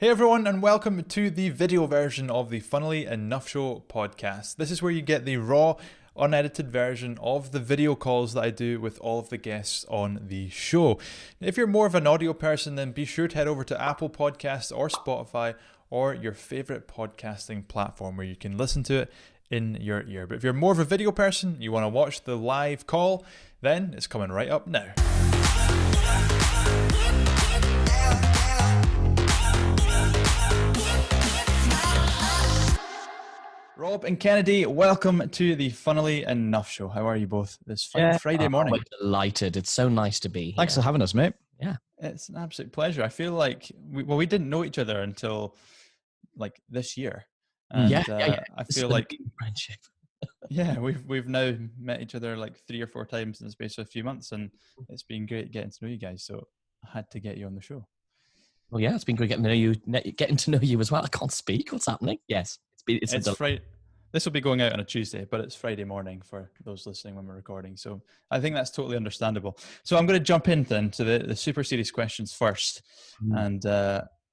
Hey everyone, and welcome to the video version of the Funnily Enough Show podcast. This is where you get the raw, unedited version of the video calls that I do with all of the guests on the show. If you're more of an audio person, then be sure to head over to Apple Podcasts or Spotify or your favorite podcasting platform where you can listen to it in your ear. But if you're more of a video person, you want to watch the live call, then it's coming right up now. Rob and Kennedy, welcome to the Funnily Enough Show. How are you both this Friday morning? I'm delighted. It's so nice to be here. Thanks for having us, mate. Yeah. It's an absolute pleasure. I feel like we didn't know each other until like this year. And, I feel like friendship. Yeah, we've now met each other like 3 or 4 times in the space of a few months, and it's been great getting to know you guys. So I had to get you on the show. Well, yeah, it's been great getting to know you as well. I can't speak. What's happening? Yes, it's Friday. This will be going out on a Tuesday, but it's Friday morning for those listening when we're recording. So I think that's totally understandable. So I'm going to jump in then to the super serious questions first, and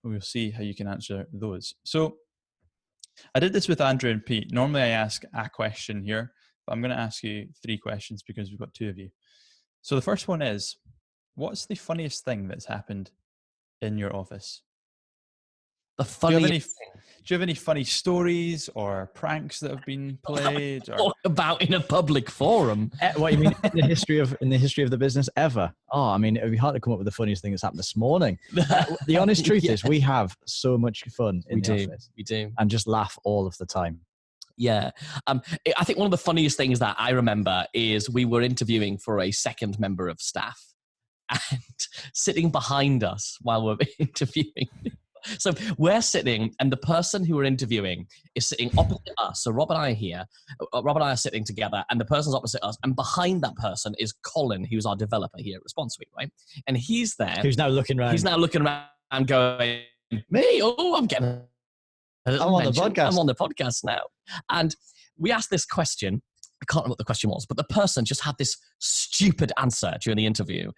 we'll see how you can answer those. So I did this with Andrew and Pete. Normally I ask a question here, but I'm going to ask you 3 questions because we've got 2 of you. So the first one is, what's the funniest thing that's happened in your office? The funniest thing. Do you have any funny stories or pranks that have been played? Or talk about in a public forum? What you mean in the history of the business ever? Oh, I mean, it'd be hard to come up with the funniest thing that's happened this morning. The honest truth is, we have so much fun in the office. We do, and just laugh all of the time. Yeah, I think one of the funniest things that I remember is we were interviewing for a second member of staff, and sitting behind us while we're interviewing. So we're sitting, and the person who we're interviewing is sitting opposite us. So Rob and I are here. Rob and I are sitting together, and the person's opposite us. And behind that person is Colin, who's our developer here at Response Suite, right? And he's there. Who's now looking around. He's now looking around and going, me? Oh, I'm getting I'm on the podcast. I'm on the podcast now. And we asked this question. I can't remember what the question was, but the person just had this stupid answer during the interview.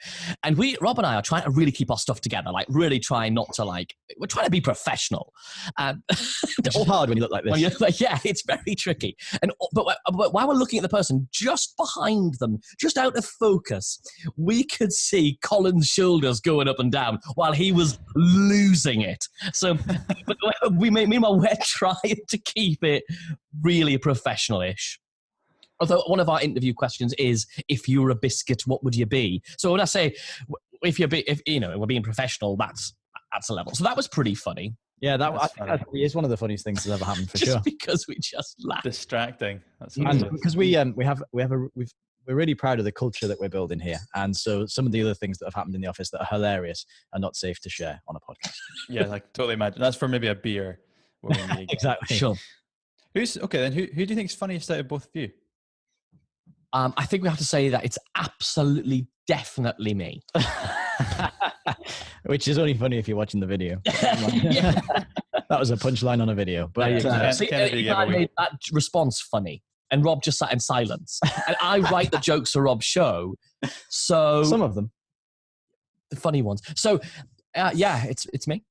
And Rob and I are trying to really keep our stuff together, like really trying not to we're trying to be professional. It's hard when you look like this. Yeah, it's very tricky. But while we're looking at the person just behind them, just out of focus, we could see Colin's shoulders going up and down while he was losing it. So meanwhile, we're trying to keep it really professional-ish. Although one of our interview questions is, if you were a biscuit, what would you be? So when I say, if we're being professional, that's a level. So that was pretty funny. Yeah, that is one of the funniest things that's ever happened for sure. Because we just laughed. Distracting. And because we're really proud of the culture that we're building here, and so some of the other things that have happened in the office that are hilarious are not safe to share on a podcast. Yeah, totally imagine. That's for maybe a beer. Exactly. Sure. Who do you think is funniest out of both of you? I think we have to say that it's absolutely, definitely me. Which is only funny if you're watching the video. That was a punchline on a video. But I made that response funny, and Rob just sat in silence. And I write the jokes for Rob's show, so some of them, the funny ones. So it's me.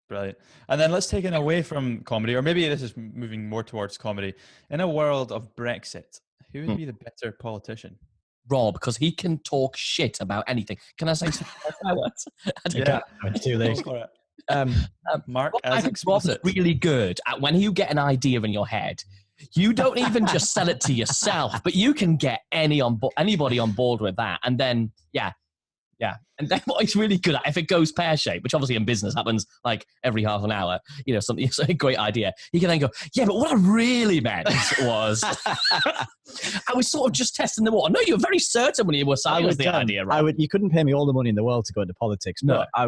Brilliant. And then let's take it away from comedy, or maybe this is moving more towards comedy. In a world of Brexit, who would be the better politician? Rob, because he can talk shit about anything. Can I say something? Yeah, it's too late. Mark, Rob's really good at when you get an idea in your head. You don't even just sell it to yourself, but you can get anybody on board with that, and then and then what he's really good at, if it goes pear-shaped, which obviously in business happens like every half an hour, something's a great idea, he can then go, yeah, but what I really meant was, I was sort of just testing the water. No, you were very certain when you were saying the idea, right? You couldn't pay me all the money in the world to go into politics, but no. I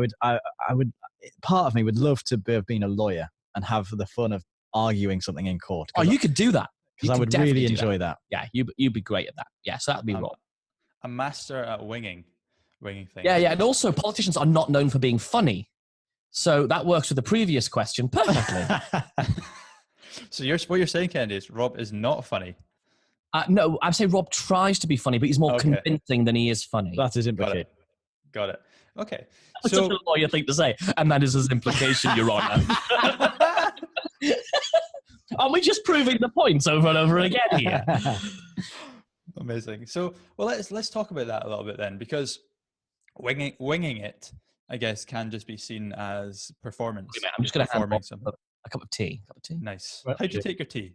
would, part of me would love to have been a lawyer and have the fun of arguing something in court. Oh, you could do that. Because I would really enjoy that. Yeah, you'd be great at that. Yeah, so that'd be Rob. A master at winging things. Yeah, and also politicians are not known for being funny, so that works with the previous question perfectly. So what you're saying, Kennedy, is Rob is not funny. No, I'd say Rob tries to be funny, but he's more convincing than he is funny. That is implicated. Got it. Okay. That's such a lawyer thing to say, and that is his implication, Your Honour. Aren't we just proving the points over and over again here? Amazing. So, well, let's talk about that a little bit then, because winging it, I guess, can just be seen as performance. Wait a minute, I'm just going to performing have a cup of tea. Nice. Well, How'd you take your tea?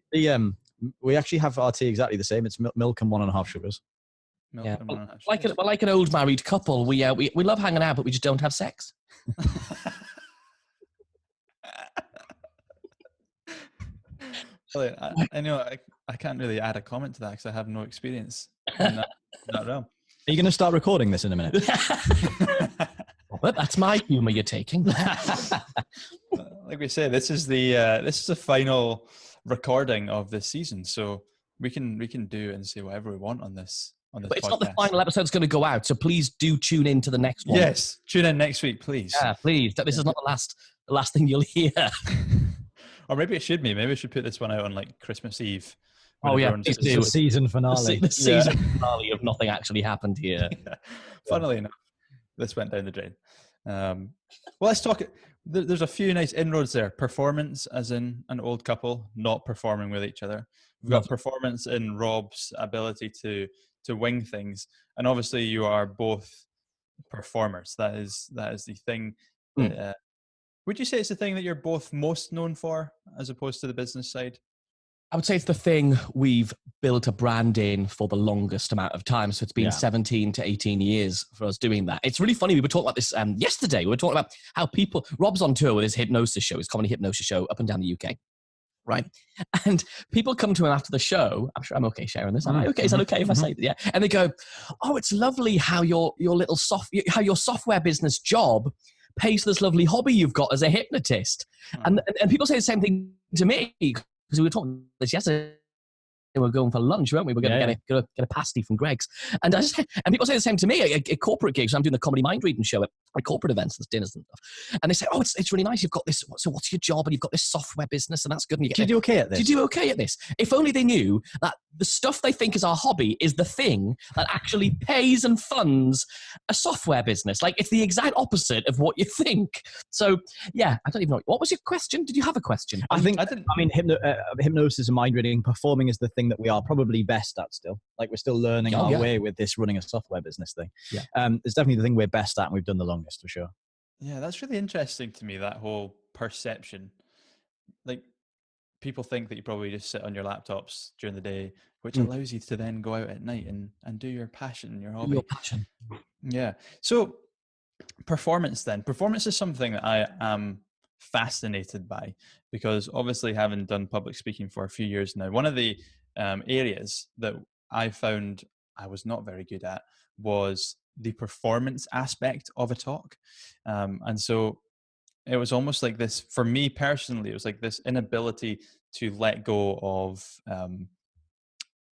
We actually have our tea exactly the same. It's milk and 1.5 sugars. Milk Yeah, and 1.5 well, like an old married couple, we love hanging out, but we just don't have sex. Brilliant. I know I can't really add a comment to that because I have no experience in that realm. Are you going to start recording this in a minute? Well, that's my humour you're taking. Like we say, this is the final recording of this season, so we can do and say whatever we want on this. But it's podcast. not the final episode that's going to go out, so please do tune in to the next one. Yes, tune in next week, please. Yeah, please. This is not the last thing you'll hear. Or maybe it should be. Maybe we should put this one out on like Christmas Eve. Oh yeah, it's the season finale. The season finale of Nothing Actually Happened Here. Yeah. Funnily enough, this went down the drain. Well, let's talk. There's a few nice inroads there. Performance, as in an old couple not performing with each other. We've got performance in Rob's ability to wing things, and obviously you are both performers. That is the thing. Would you say it's the thing that you're both most known for, as opposed to the business side? I would say it's the thing we've built a brand in for the longest amount of time. So it's been 17 to 18 years for us doing that. It's really funny. We were talking about this yesterday. We were talking about how Rob's on tour with his hypnosis show, his comedy hypnosis show up and down the UK. Right. And people come to him after the show. I'm sure I'm okay sharing this. Am I okay? Is that okay if I say that? Yeah. And they go, "Oh, it's lovely how your software business job pays for this lovely hobby you've got as a hypnotist." And people say the same thing to me, because we were talking this yesterday. We were going for lunch, weren't we? We're going to get a pasty from Greg's. And people say the same to me at corporate gigs. I'm doing the comedy mind reading show at corporate events and dinners and stuff. And they say, "Oh, it's really nice. You've got this. So what's your job? And you've got this software business, and that's good. And Do you do okay at this? Do you do okay at this?" If only they knew that the stuff they think is our hobby is the thing that actually pays and funds a software business. Like, it's the exact opposite of what you think. So, yeah, I don't even know. What was your question? Did you have a question? I mean, hypnosis and mind reading, performing is the thing that we are probably best at still. Like, we're still learning our way with this running a software business thing. Yeah. It's definitely the thing we're best at and we've done the longest, for sure. Yeah, that's really interesting to me, that whole perception. Like, people think that you probably just sit on your laptops during the day, which allows you to then go out at night and do your passion, your hobby. Your passion. Yeah. So performance is something that I am fascinated by, because obviously, having done public speaking for a few years now, one of the areas that I found I was not very good at was the performance aspect of a talk. And so it was almost like this, for me personally, it was like this inability to let go of,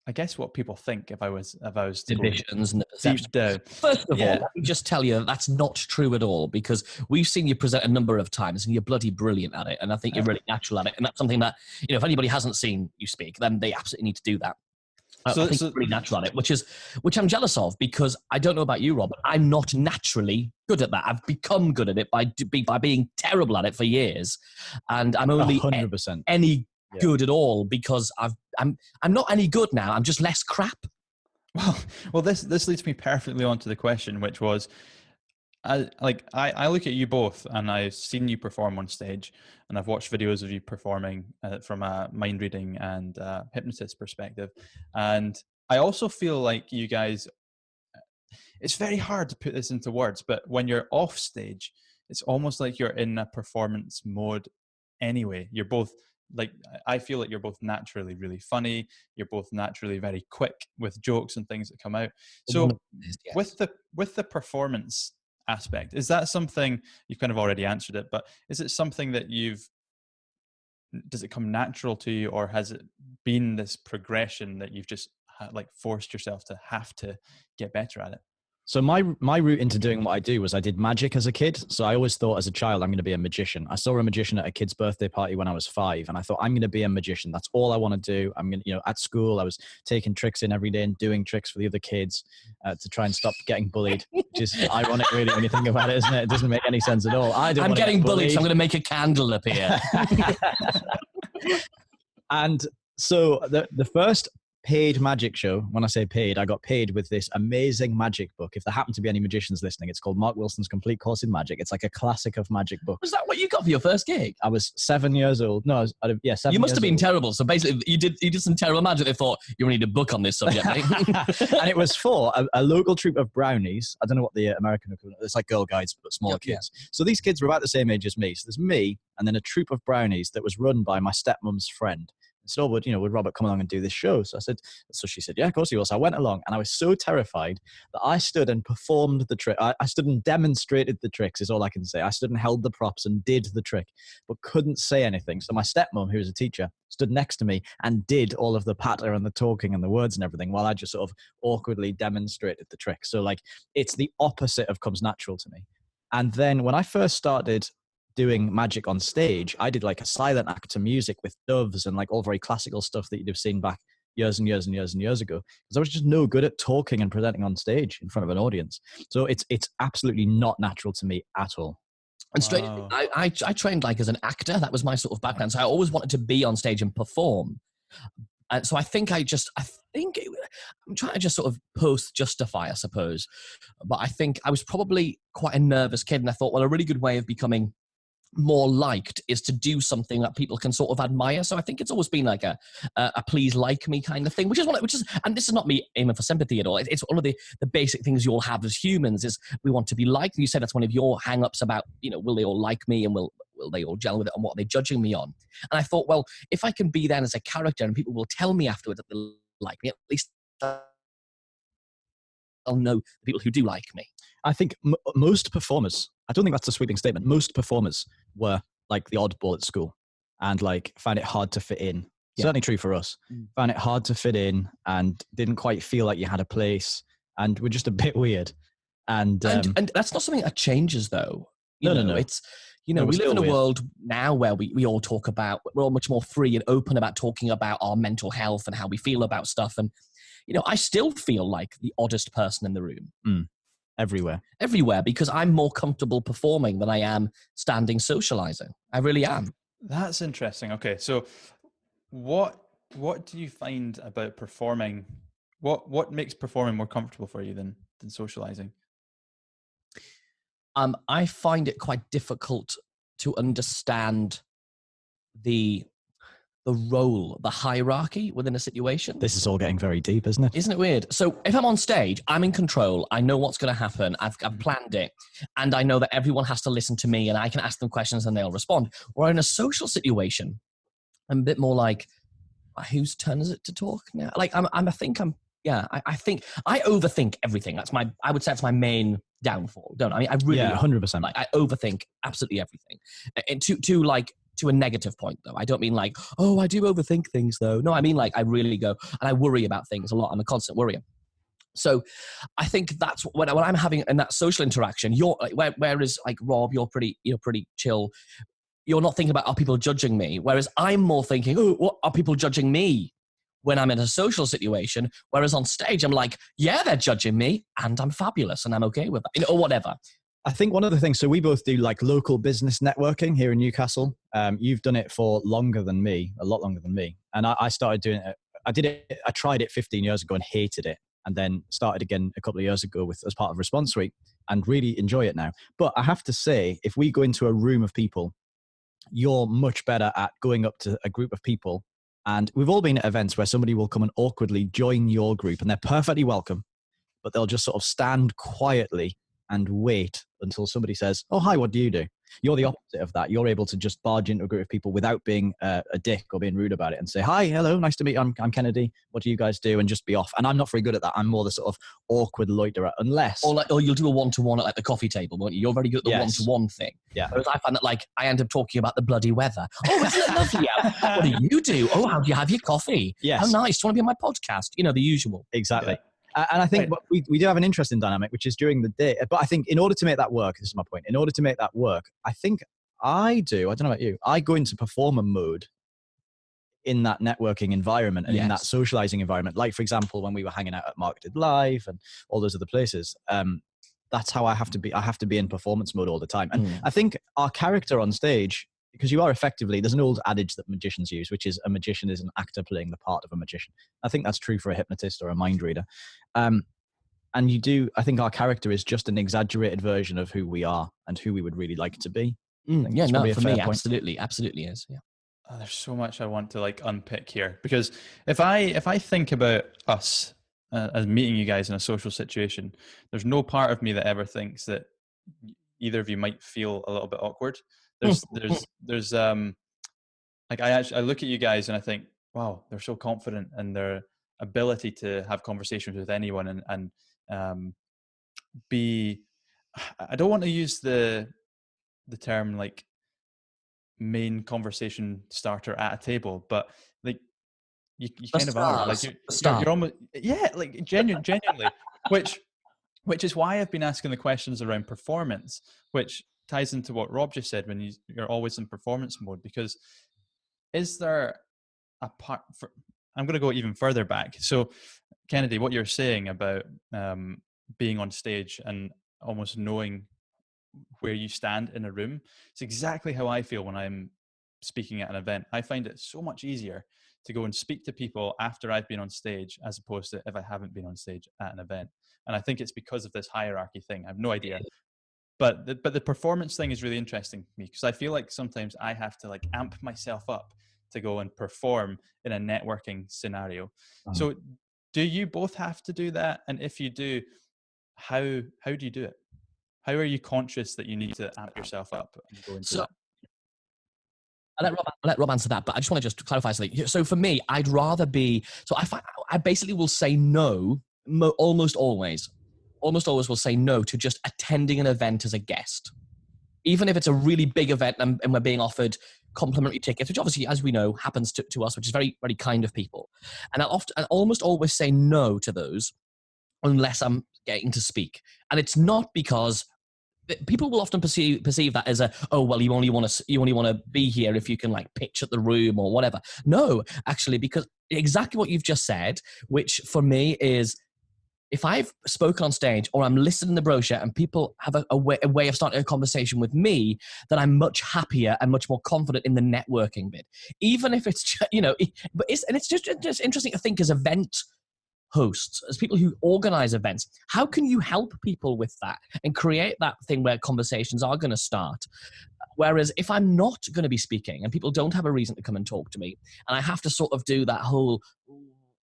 I guess, what people think if I was to Divisions and the perception. down. First of all, let me just tell you that's not true at all, because we've seen you present a number of times and you're bloody brilliant at it. And I think you're really natural at it. And that's something that, if anybody hasn't seen you speak, then they absolutely need to do that. I think you're really natural at it, which I'm jealous of, because I don't know about you, Rob, but I'm not naturally good at that. I've become good at it by being terrible at it for years. And I'm only 100%. any good at all because I'm not any good now. I'm just less crap. Well, this leads me perfectly on to the question, which was, I look at you both, and I've seen you perform on stage, and I've watched videos of you performing from a mind reading and hypnotist perspective, and I also feel like you guys. It's very hard to put this into words, but when you're off stage, it's almost like you're in a performance mode. Anyway, you're both. Like, I feel like you're both naturally really funny. You're both naturally very quick with jokes and things that come out. So with the performance aspect, is that something, you've kind of already answered it, but is it something that does it come natural to you, or has it been this progression that you've just forced yourself to have to get better at it? So my route into doing what I do was I did magic as a kid. So I always thought as a child, I'm going to be a magician. I saw a magician at a kid's birthday party when I was 5, and I thought, I'm going to be a magician. That's all I want to do. I'm going to, at school, I was taking tricks in every day and doing tricks for the other kids to try and stop getting bullied, which is ironic really when you think about it, isn't it? It doesn't make any sense at all. I'm getting bullied, so I'm going to make a candle appear. And so the first paid magic show, when I say paid, I got paid with this amazing magic book. If there happen to be any magicians listening, it's called Mark Wilson's Complete Course in Magic. It's like a classic of magic books. Was that what you got for your first gig? I was 7 years old. No, 7 You must have been old. Terrible. So basically, you did some terrible magic. They thought, you need a book on this subject, mate. And it was for a local troupe of brownies. I don't know what the American equivalent. It's like Girl Guides, but smaller kids. So these kids were about the same age as me. So there's me and then a troupe of brownies that was run by my stepmom's friend. So would Robert come along and do this show? So she said, yeah, of course he will. So I went along and I was so terrified that I stood and performed the trick. I stood and demonstrated the tricks is all I can say. I stood and held the props and did the trick, but couldn't say anything. So my stepmom, who was a teacher, stood next to me and did all of the patter and the talking and the words and everything while I just sort of awkwardly demonstrated the trick. So like, it's the opposite of comes natural to me. And then when I first started doing magic on stage, I did like a silent act to music with doves and like all very classical stuff that you'd have seen back years and years and years and years ago, because I was just no good at talking and presenting on stage in front of an audience. So it's absolutely not natural to me at all. And straight, I trained like as an actor. That was my sort of background. So I always wanted to be on stage and perform. And so I'm trying to just sort of post-justify, I suppose. But I think I was probably quite a nervous kid, and I thought, well, a really good way of becoming more liked is to do something that people can sort of admire. So I think it's always been like a please like me kind of thing, which is and this is not me aiming for sympathy at all. It's one of the basic things you all have as humans is we want to be liked. And you said that's one of your hang-ups about, will they all like me and will they all gel with it and what are they judging me on? And I thought, well, if I can be then as a character and people will tell me afterwards that they like me, at least I'll know the people who do like me. I think most performers, I don't think that's a sweeping statement. Most performers were like the oddball at school and like found it hard to fit in. Yeah. Certainly true for us. Found it hard to fit in and didn't quite feel like you had a place and were just a bit weird. And that's not something that changes though. No. It's, we live in a world now where we all talk about, we're all much more free and open about talking about our mental health and how we feel about stuff. And, I still feel like the oddest person in the room. Everywhere, because I'm more comfortable performing than I am standing socializing. I really am. That's interesting. Okay, so what do you find about performing? What makes performing more comfortable for you than socializing? I find it quite difficult to understand the role, the hierarchy within a situation. This is all getting very deep, isn't it? Isn't it weird? So if I'm on stage, I'm in control. I know what's going to happen. I've planned it. And I know that everyone has to listen to me and I can ask them questions and they'll respond. Or in a social situation, I'm a bit more like, whose turn is it to talk now? Like, I think I overthink everything. I would say that's my main downfall, don't I? I mean, I really, 100%. Like, I overthink absolutely everything. And to a negative point, though. I don't mean like, oh, I do overthink things, though. No, I mean like I really go, and I worry about things a lot. I'm a constant worrier. So I think that's when I'm having in that social interaction, you're like, whereas like Rob, you're pretty chill. You're not thinking about, are people judging me? Whereas I'm more thinking, oh, what are people judging me when I'm in a social situation? Whereas on stage, I'm like, yeah, they're judging me and I'm fabulous and I'm okay with that, or whatever. I think one of the things, so we both do like local business networking here in Newcastle. You've done it for longer than me, a lot longer than me. And I started doing it. I tried it 15 years ago and hated it. And then started again a couple of years ago as part of Response Suite and really enjoy it now. But I have to say, if we go into a room of people, you're much better at going up to a group of people. And we've all been at events where somebody will come and awkwardly join your group and they're perfectly welcome, but they'll just sort of stand quietly and wait until somebody says, oh, hi, what do you do? You're the opposite of that. You're able to just barge into a group of people without being a dick or being rude about it and say, hi, hello, nice to meet you. I'm Kennedy. What do you guys do? And just be off. And I'm not very good at that. I'm more the sort of awkward loiterer, unless... Or you'll do a one-to-one at like the coffee table, won't you? You're very good at the one-to-one thing. Yeah. Whereas I find that like I end up talking about the bloody weather. Oh, isn't it lovely out? What do you do? Oh, how do you have your coffee? Yes. How nice. Do you want to be on my podcast? The usual. Exactly. And I think we do have an interesting dynamic, which is during the day. But I think in order to make that work, this is my point. In order to make that work, I think I don't know about you, I go into performer mode in that networking environment and in that socializing environment. Like, for example, when we were hanging out at Marketed Live and all those other places, that's how I have to be. I have to be in performance mode all the time. And I think our character on stage, because you are effectively, there's an old adage that magicians use, which is a magician is an actor playing the part of a magician. I think that's true for a hypnotist or a mind reader. And I think our character is just an exaggerated version of who we are and who we would really like to be. For me, absolutely is. Yeah. Oh, there's so much I want to like unpick here, because if I think about us as meeting you guys in a social situation, there's no part of me that ever thinks that either of you might feel a little bit awkward. There's like I look at you guys and I think, wow, they're so confident in their ability to have conversations with anyone and be. I don't want to use the term like main conversation starter at a table, but like you kind of are, like you're almost, like genuinely, which is why I've been asking the questions around performance, which ties into what Rob just said, when you're always in performance mode. Because is there a part for, I'm going to go even further back. So Kennedy, what you're saying about being on stage and almost knowing where you stand in a room, it's exactly how I feel when I'm speaking at an event. I find it so much easier to go and speak to people after I've been on stage, as opposed to if I haven't been on stage at an event. And I think it's because of this hierarchy thing. I have no idea. But the performance thing is really interesting to me, because I feel like sometimes I have to like amp myself up to go and perform in a networking scenario. So do you both have to do that? And if you do, how do you do it? How are you conscious that you need to amp yourself up and go into that? I'll let Rob answer that, but I just want to clarify something. So for me, I'd rather be, I basically will say no, almost always will say no to just attending an event as a guest. Even if it's a really big event and we're being offered complimentary tickets, which obviously, as we know, happens to us, which is very, very kind of people. And I almost always say no to those unless I'm getting to speak. And it's not because people will often perceive that as you only want to be here if you can like pitch at the room or whatever. No, actually, because exactly what you've just said, which for me is, if I've spoken on stage or I'm listed in the brochure and people have a way of starting a conversation with me, then I'm much happier and much more confident in the networking bit. Even if it's, it's just interesting to think as event hosts, as people who organize events, how can you help people with that and create that thing where conversations are going to start? Whereas if I'm not going to be speaking and people don't have a reason to come and talk to me, and I have to sort of do that whole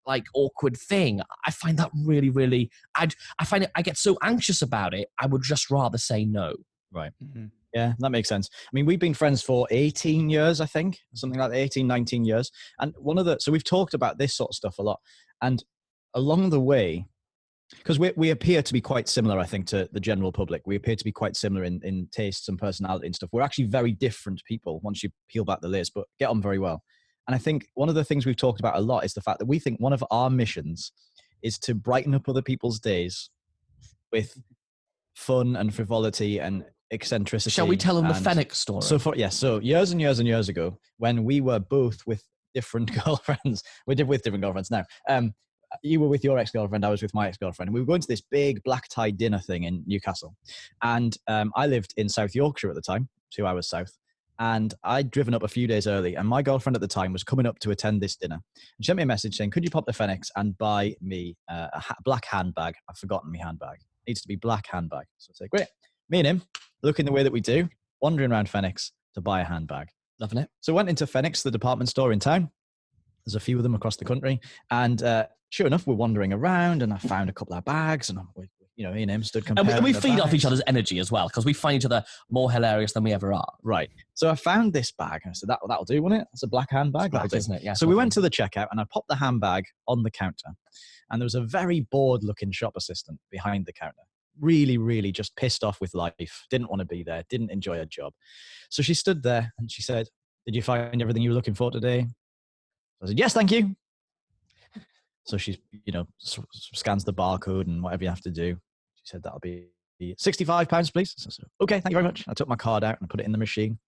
like awkward thing, I find that really, really, I find it, I get so anxious about it, I would just rather say no. Right. Mm-hmm. Yeah, that makes sense. I mean, we've been friends for 18 years, I think, something like that, 18, 19 years. And so we've talked about this sort of stuff a lot. And along the way, because we appear to be quite similar, I think, to the general public. We appear to be quite similar in tastes and personality and stuff. We're actually very different people once you peel back the layers, but get on very well. And I think one of the things we've talked about a lot is the fact that we think one of our missions is to brighten up other people's days with fun and frivolity and eccentricity. Shall we tell them the Fenwick story? So years and years and years ago, when we were both with different girlfriends, we're with different girlfriends now. You were with your ex-girlfriend, I was with my ex-girlfriend. And we were going to this big black tie dinner thing in Newcastle. And I lived in South Yorkshire at the time, 2 hours south. And I'd driven up a few days early. And my girlfriend at the time was coming up to attend this dinner. And she sent me a message saying, could you pop to Fenwick's and buy me a black handbag? I've forgotten my handbag. It needs to be black handbag. So I said, great. Me and him, looking the way that we do, wandering around Fenwick's to buy a handbag. Loving it. So I went into Fenwick's, the department store in town. There's a few of them across the country. And sure enough, we're wandering around and I found a couple of bags and me and him stood comparing. And we feed off each other's energy as well, because we find each other more hilarious than we ever are. Right. So I found this bag and I said, that'll do, won't it? It's a black handbag. Black, isn't it? Yeah. So we went to the checkout and I popped the handbag on the counter and there was a very bored looking shop assistant behind the counter. Really, really just pissed off with life. Didn't want to be there. Didn't enjoy her job. So she stood there and she said, did you find everything you were looking for today? I said, yes, thank you. So she's, scans the barcode and whatever you have to do. She said that'll be £65, please. So, okay, thank you very much. I took my card out and put it in the machine.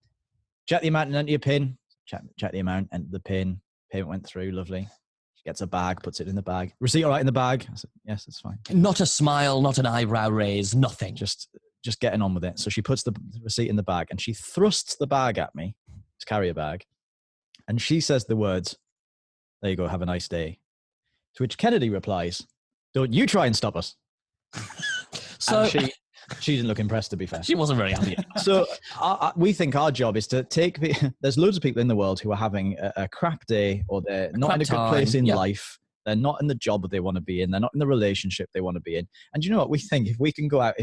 Check the amount and enter your PIN. Check the amount, enter the PIN. Payment went through, lovely. She gets a bag, puts it in the bag. Receipt all right in the bag? I said, yes, it's fine. Not a smile, not an eyebrow raise, nothing. Just getting on with it. So she puts the receipt in the bag and she thrusts the bag at me, this carrier bag, and she says the words, "There you go, have a nice day." To which Kennedy replies, "Don't you try and stop us." So and she didn't look impressed, to be fair. She wasn't very happy. So we think our job is to take there's loads of people in the world who are having a crap day, or they're not in a good place in life. They're not in the job that they want to be in. They're not in the relationship they want to be in. And you know what? We think if we can go out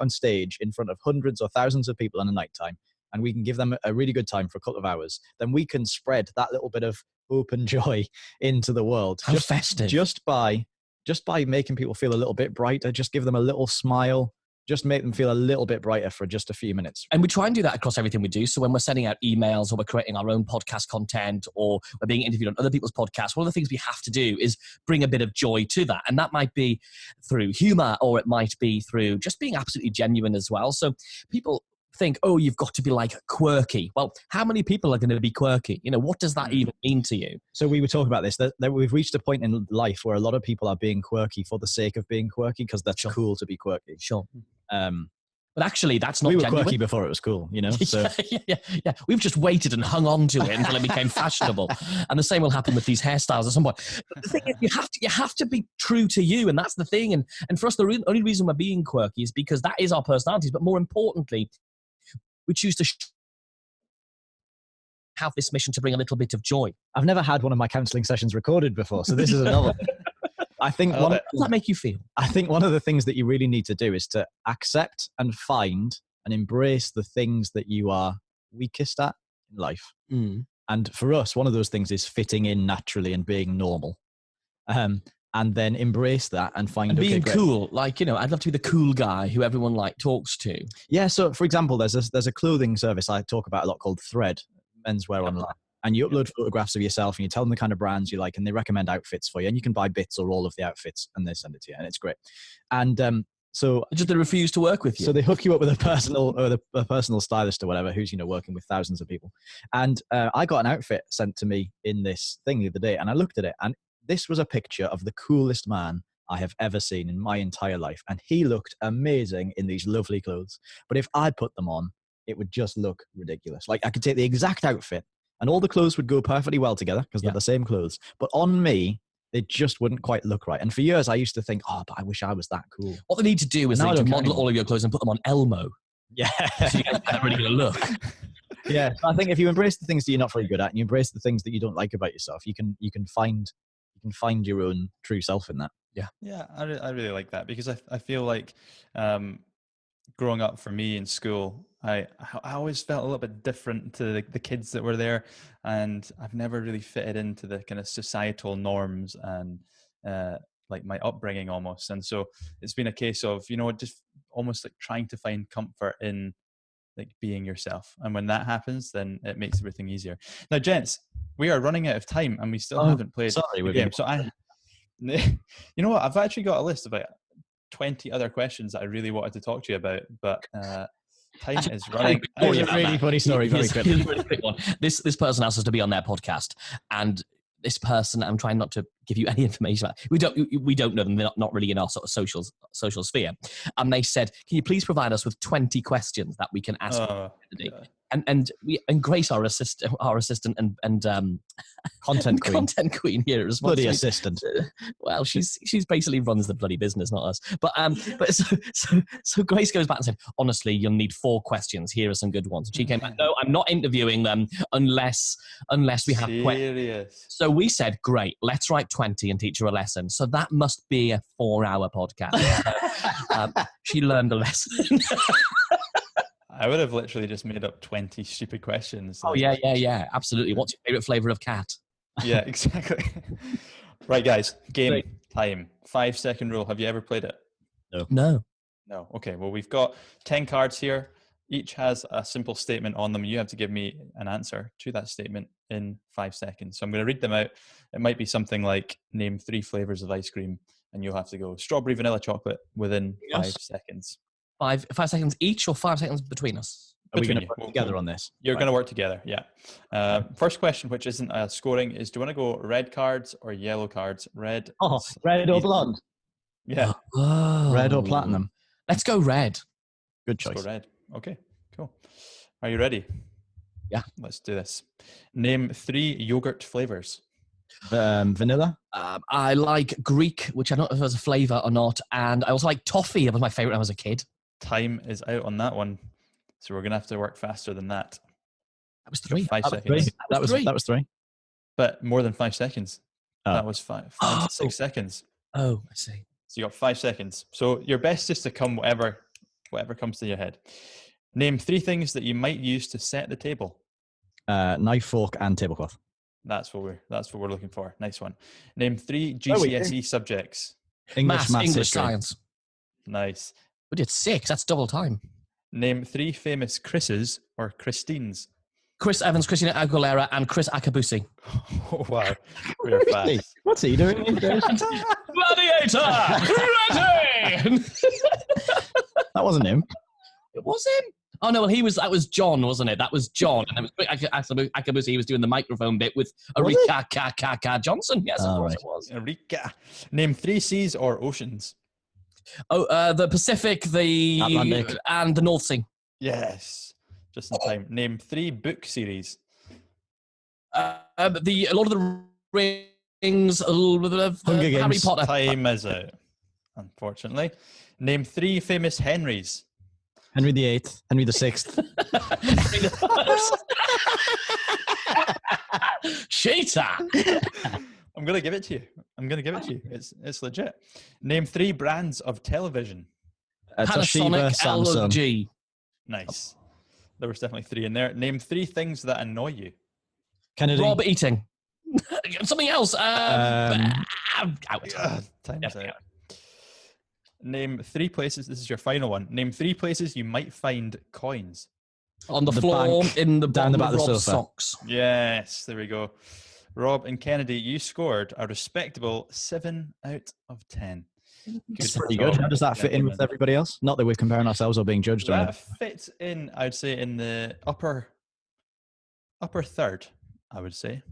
on stage in front of hundreds or thousands of people in the nighttime, and we can give them a really good time for a couple of hours, then we can spread that little bit of hope and joy into the world. How festive. Just by making people feel a little bit brighter, just give them a little smile, just make them feel a little bit brighter for just a few minutes. And we try and do that across everything we do. So when we're sending out emails, or we're creating our own podcast content, or we're being interviewed on other people's podcasts, one of the things we have to do is bring a bit of joy to that. And that might be through humor, or it might be through just being absolutely genuine as well. So people think, oh, you've got to be like quirky. Well, how many people are going to be quirky? What does that even mean to you? So we were talking about this, that we've reached a point in life where a lot of people are being quirky for the sake of being quirky, because that's cool to be quirky. Sure. But actually, that's not genuine. We were quirky before it was cool, So. yeah. We've just waited and hung on to it until it became fashionable. And the same will happen with these hairstyles at some point. But the thing is, you have to be true to you, and that's the thing. And for us, the only reason we're being quirky is because that is our personalities. But more importantly, we choose to have this mission to bring a little bit of joy. I've never had one of my counselling sessions recorded before, so this is a novelty. I think how does that make you feel? I think one of the things that you really need to do is to accept and find and embrace the things that you are weakest at in life. And for us, one of those things is fitting in naturally and being normal. And then embrace that and find and being cool. Like, I'd love to be the cool guy who everyone talks to. Yeah. So for example, there's a clothing service I talk about a lot called Thread, menswear online. And you upload photographs of yourself and you tell them the kind of brands you like, and they recommend outfits for you, and you can buy bits or all of the outfits and they send it to you, and it's great. And so just they refuse to work with you. So they hook you up with a personal stylist or whatever, who's, working with thousands of people. And I got an outfit sent to me in this thing the other day, and I looked at it, and this was a picture of the coolest man I have ever seen in my entire life. And he looked amazing in these lovely clothes. But if I put them on, it would just look ridiculous. Like, I could take the exact outfit and all the clothes would go perfectly well together because they're the same clothes. But on me, they just wouldn't quite look right. And for years, I used to think, but I wish I was that cool. What they need to do is they need to model all of your clothes and put them on Elmo. Yeah. So you get a really good look. Yeah. I think if you embrace the things that you're not very good at and you embrace the things that you don't like about yourself, you can find your own true self in that. Yeah, I really like that, because I feel like growing up for me in school, I always felt a little bit different to the kids that were there, and I've never really fitted into the kind of societal norms and like my upbringing almost. And so it's been a case of, just almost like trying to find comfort in like being yourself. And when that happens, then it makes everything easier. Now, gents, we are running out of time and we still haven't played the game. So you know what? I've actually got a list of about 20 other questions that I really wanted to talk to you about, but time is running. It's a really funny story. Very quick one. This person asked us to be on their podcast, and this person, I'm trying not to give you any information about. We don't know them. They're not really in our sort of social sphere. And they said, "Can you please provide us with 20 questions that we can ask?" And Grace, our assistant and content queen here as well. Bloody assistant. Well, she's basically runs the bloody business, not us. But so Grace goes back and said, "Honestly, you'll need 4 questions. Here are some good ones." And she came back, "No, I'm not interviewing them unless we have questions." So we said, "Great, let's write 20 and teach her a lesson." So that must be a 4-hour podcast. She learned a lesson. I would have literally just made up 20 stupid questions. Oh, yeah, absolutely. What's your favorite flavor of cat? Yeah, exactly. Right, guys, game time. 5-second rule. Have you ever played it? No. Okay, well, we've got 10 cards here. Each has a simple statement on them. You have to give me an answer to that statement in 5 seconds. So I'm going to read them out. It might be something like name 3 flavors of ice cream, and you'll have to go strawberry, vanilla, chocolate within 5 seconds. 5 seconds each, or 5 seconds between us? Are we going to Between work together on this? You're going to work together, yeah. First question, which isn't scoring, is do you want to go red cards or yellow cards? Red. Oh, red or blonde? Yeah. Oh. Red or platinum? Let's go red. Good choice. Let's go red. Okay, cool. Are you ready? Yeah. Let's do this. Name 3 yogurt flavors. Vanilla? I like Greek, which I don't know if it was a flavour or not, and I also like toffee. That was my favourite when I was a kid. Time is out on that one, so we're going to have to work faster than that. That was 3. 5 seconds. That was 3. But more than 5 seconds. Oh. That was 5 to 6 seconds. Oh, I see. So you got 5 seconds. So your best is to come whatever comes to your head. Name 3 things that you might use to set the table. Knife, fork, and tablecloth. That's what we're looking for. Nice one. Name 3 GCSE subjects. English, maths, English, history. science. Nice. We did 6. That's double time. Name 3 famous Chris's or Christines. Chris Evans, Christina Aguilera, and Chris Akabusi. Oh, wow. We're Really? fast. What's he doing these days? Gladiator! Ready! That wasn't him. It was him. Oh no, well that was John, wasn't it? That was John, and it was Akabusi. He was doing the microphone bit with Arika Johnson. Yes, of course right. it was. Arika. Name 3 seas or oceans. Oh, the Pacific, the Atlantic, and the North Sea. Yes. Just in time. Name 3 book series. The Lord of the Rings, Hunger Harry Games. Potter. Time is out, unfortunately. Name 3 famous Henrys. Henry VIII, Henry VI. Cheater. I'm going to give it to you. It's legit. Name 3 brands of television. Toshiba, Panasonic, Samsung. LG. Nice. There was definitely 3 in there. Name 3 things that annoy you. Kennedy. Rob eating. Something else. Time is Yeah. out. Name 3 places. This is your final one. Name 3 places you might find coins. On the The floor, bank, in the down bottom the back of of the Rob's sofa. socks. Yes, there we go. Rob and Kennedy, you scored a respectable 7 out of 10. That's pretty good. How does that fit in with everybody else? Not that we're comparing ourselves or being judged or That anything. fits in, I'd say, in the upper third. I would say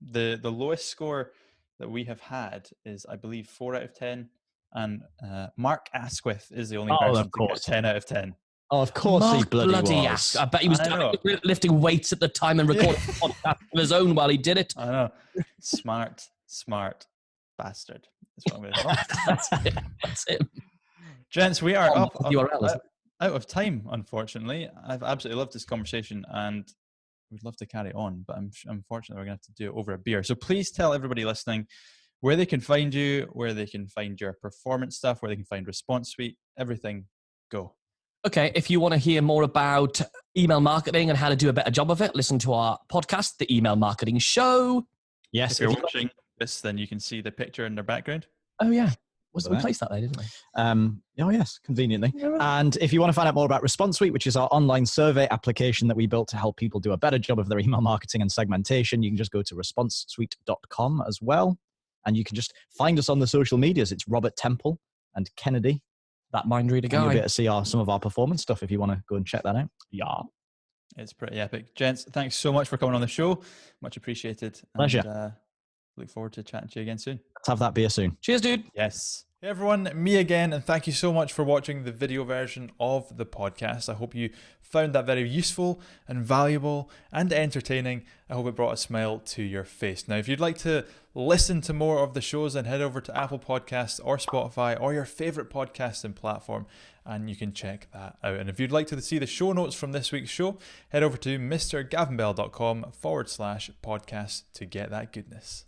the lowest score that we have had is, I believe, 4 out of 10, and Mark Asquith is the only person to get 10 out of 10. Oh, of course he bloody was. I bet he was lifting weights at the time and recording a podcast of his own while he did it. I know. Smart bastard. That's what I'm going to say. That's it. Gents, we are up URL, out of time, unfortunately. I've absolutely loved this conversation and we'd love to carry on, but unfortunately we're going to have to do it over a beer. So please tell everybody listening where they can find you, where they can find your performance stuff, where they can find Response Suite, everything. Go. Okay, if you want to hear more about email marketing and how to do a better job of it, listen to our podcast, The Email Marketing Show. Yes. If you're watching this, then you can see the picture in their background. Oh, yeah. We placed that there, didn't we? Oh, yes, conveniently. And if you want to find out more about Response Suite, which is our online survey application that we built to help people do a better job of their email marketing and segmentation, you can just go to responsesuite.com as well. And you can just find us on the social medias. It's Robert Temple and Kennedy. That mind reader guy. And you'll be able to see some of our performance stuff if you want to go and check that out. Yeah. It's pretty epic. Gents, thanks so much for coming on the show. Much appreciated. Pleasure. And, look forward to chatting to you again soon. Let's have that beer soon. Cheers, dude. Yes. Hey everyone, me again, and thank you so much for watching the video version of the podcast. I hope you found that very useful and valuable and entertaining. I hope it brought a smile to your face. Now, if you'd like to listen to more of the shows, then head over to Apple Podcasts or Spotify or your favorite podcasting platform, and you can check that out. And if you'd like to see the show notes from this week's show, head over to mrgavinbell.com/podcast to get that goodness.